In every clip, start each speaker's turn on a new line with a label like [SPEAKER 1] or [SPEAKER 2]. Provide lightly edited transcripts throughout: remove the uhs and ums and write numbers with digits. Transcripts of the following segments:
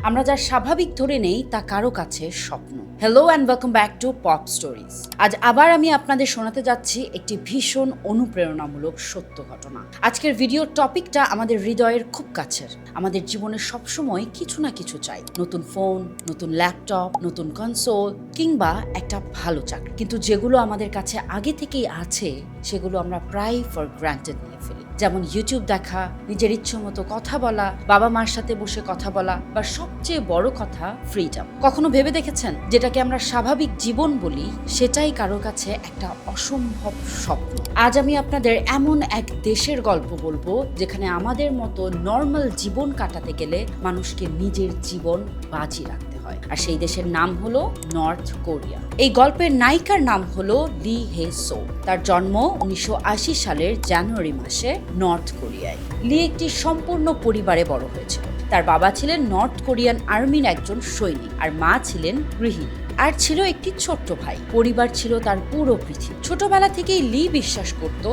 [SPEAKER 1] আমরা যা স্বাভাবিক ধরে নেই তা কারো কাছে স্বপ্ন। Hello and welcome back to pop stories. আজ আবার আমি আপনাদের শোনাতে যাচ্ছি একটি ভীষণ অনুপ্রেরণামূলক সত্য ঘটনা। আজকের ভিডিওর টপিকটা আমাদের হৃদয়ের খুব কাছের। আমাদের জীবনে সবসময় কিছু না কিছু চাই, নতুন ফোন, নতুন ল্যাপটপ, নতুন কনসোল কিংবা একটা ভালো চাকরি। কিন্তু যেগুলো আমাদের কাছে আগে থেকেই আছে সেগুলো আমরা প্রায় ফর গ্রান্টেড নিয়ে ফেলি। যেমন ইউটিউব দেখা, নিজের ইচ্ছে মতো কথা বলা, বাবা মার সাথে বসে কথা বলা, বা সবচেয়ে বড় কথা ফ্রিডম। কখনো ভেবে দেখেছেন যেটাকে আমরা স্বাভাবিক জীবন বলি সেটাই কারোর কাছে একটা অসম্ভব স্বপ্ন? আজ আমি আপনাদের এমন এক দেশের গল্প বলবো যেখানে আমাদের মতো নর্মাল জীবন কাটাতে গেলে মানুষকে নিজের জীবন বাজি রাখতে হয়। আর সেই দেশের নাম হলো নর্থ কোরিয়া। এই গল্পের নায়িকার নাম হলো লি হে সো। তার জন্ম 1980 সালের জানুয়ারি মাসে নর্থ কোরিয়ায়। লি একটি সম্পূর্ণ পরিবারে বড় হয়েছিল। তার বাবা ছিলেন নর্থ কোরিয়ান আর্মির একজন সৈনিক, আর মা ছিলেন গৃহিণী, আর ছিল একটি ছোট্ট ভাই। পরিবার ছিল তার পুরো পৃথিবী। ছোটবেলা থেকেই লি বিশ্বাস করত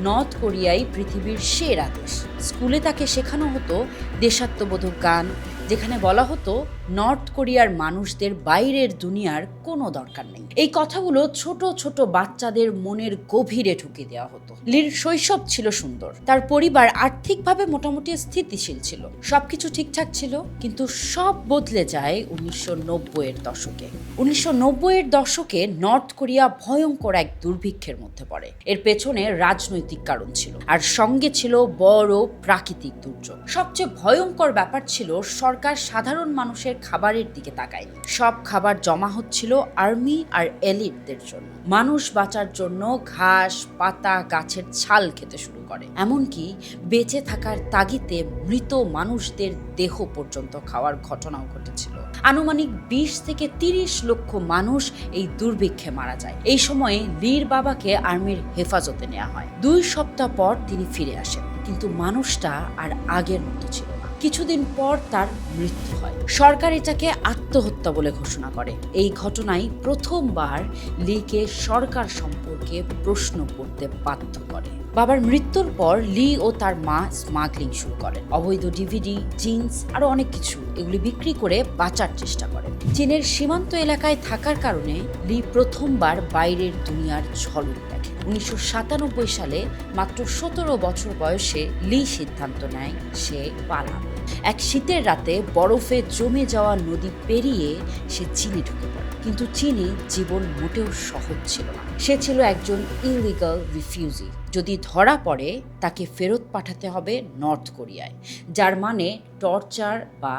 [SPEAKER 1] নর্থ কোরিয়াই পৃথিবীর সেরা দেশ। স্কুলে তাকে শেখানো হতো দেশাত্মবোধক গান, যেখানে বলা হতো নর্থ কোরিয়ার মানুষদের বাইরের দুনিয়ার কোনো দরকার নেই। এই কথাগুলো ছোট ছোট বাচ্চাদের মনের গভীরে ঢুকে দেওয়া হতো। লির শৈশব ছিল সুন্দর। তার পরিবার আর্থিকভাবে মোটামুটি স্থিতিশীল ছিল, সবকিছু ঠিকঠাক ছিল। কিন্তু সব বদলে যায় 1990-এর দশকে। 1990-এর দশকে নর্থ কোরিয়া ভয়ঙ্কর এক দুর্ভিক্ষের মধ্যে পড়ে। এর পেছনে রাজনৈতিক কারণ ছিল, আর সঙ্গে ছিল বড় প্রাকৃতিক দুর্যোগ। সবচেয়ে ভয়ঙ্কর ব্যাপার ছিল সরকার সাধারণ মানুষের খাবারের দিকে তাকায়নি। সব খাবার জমা হচ্ছিল আর্মি আর এলিটদের জন্য। মানুষ বাঁচার জন্য ঘাস, পাতা, গাছের ছাল খেতে শুরু করে। এমনকি বেঁচে থাকার তাগিদে মৃত মানুষদের দেহ পর্যন্ত খাওয়ার ঘটনাও ঘটেছিল। আনুমানিক 20 থেকে 30 লক্ষ মানুষ এই দুর্ভিক্ষে মারা যায়। এই সময়ে লির বাবাকে আর্মির হেফাজতে নেওয়া হয়। 2 সপ্তাহ পর তিনি ফিরে আসেন, কিন্তু মানুষটা আর আগের মতো ছিল না। কিছুদিন পর তার মৃত্যু হয়। সরকার এটাকে আত্মহত্যা বলে ঘোষণা করে। এই ঘটনায় প্রথমবার লিকে সরকার সম্পর্কে প্রশ্ন করতে বাধ্য করে। বাবার মৃত্যুর পর লি ও তার মা স্মাগলিং শুরু করেন। অবৈধ ডিভিডি, জিন্স আরো অনেক কিছু এগুলি বিক্রি করে বাঁচার চেষ্টা করেন। চীনের সীমান্ত এলাকায় থাকার কারণে লি প্রথমবার বাইরের দুনিয়ার ঝলক দেখে। 1997 সালে মাত্র 17 বছর বয়সে লি সিদ্ধান্ত নেয় সে পালাবে। এক শীতের রাতে বরফে জমে যাওয়া নদী পেরিয়ে সে চীনে ঢুকে পড়ে। কিন্তু চীনে জীবন মোটেও সহজ ছিল না। সে ছিল একজন ইলিগাল রিফিউজি। যদি ধরা পড়ে তাকে ফেরত পাঠাতে হবে নর্থ কোরিয়ায়, যার মানে টর্চার বা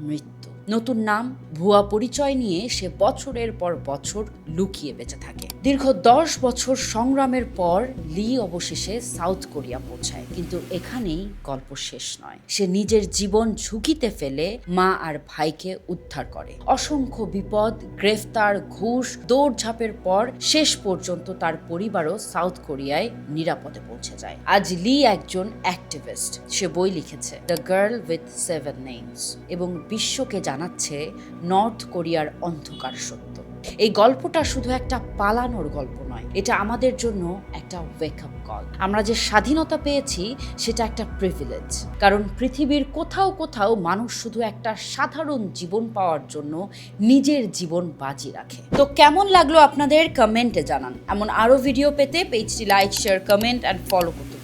[SPEAKER 1] মৃত্যু। নতুন নাম, ভুয়া পরিচয় নিয়ে সে বছরের পর বছর লুকিয়ে বেঁচে থাকে। দীর্ঘ 10 বছর সংগ্রামের পর লি অবশেষে সাউথ কোরিয়া পৌঁছায়। কিন্তু এখানেই গল্প শেষ নয়। সে নিজের জীবন ঝুঁকিতে ফেলে মা আর ভাইকে উদ্ধার করে। অসংখ্য বিপদ, গ্রেফতার, ঘুষ, দৌড়ঝাঁপের পর শেষ পর্যন্ত তার পরিবারও সাউথ কোরিয়ায় নিরাপদে পৌঁছে যায়। আজ লি একজন অ্যাক্টিভিস্ট। সে বই লিখেছে দ্য গার্ল উইথ 7 নেমস এবং বিশ্বকে জানাচ্ছে নর্থ কোরিয়ার অন্ধকার সত্য। এই গল্পটা শুধু একটা পালানোর গল্প নয়, এটা আমাদের জন্য একটা ওয়েক আপ কল। আমরা যে স্বাধীনতা পেয়েছি সেটা একটা প্রিভিলেজ, কারণ পৃথিবীর কোথাও কোথাও মানুষ শুধু একটা সাধারণ জীবন পাওয়ার জন্য নিজের জীবন বাজি রাখে। তো কেমন লাগলো আপনাদের কমেন্টে জানান। এমন আরো ভিডিও পেতে পেজটি like, share, comment and follow করতে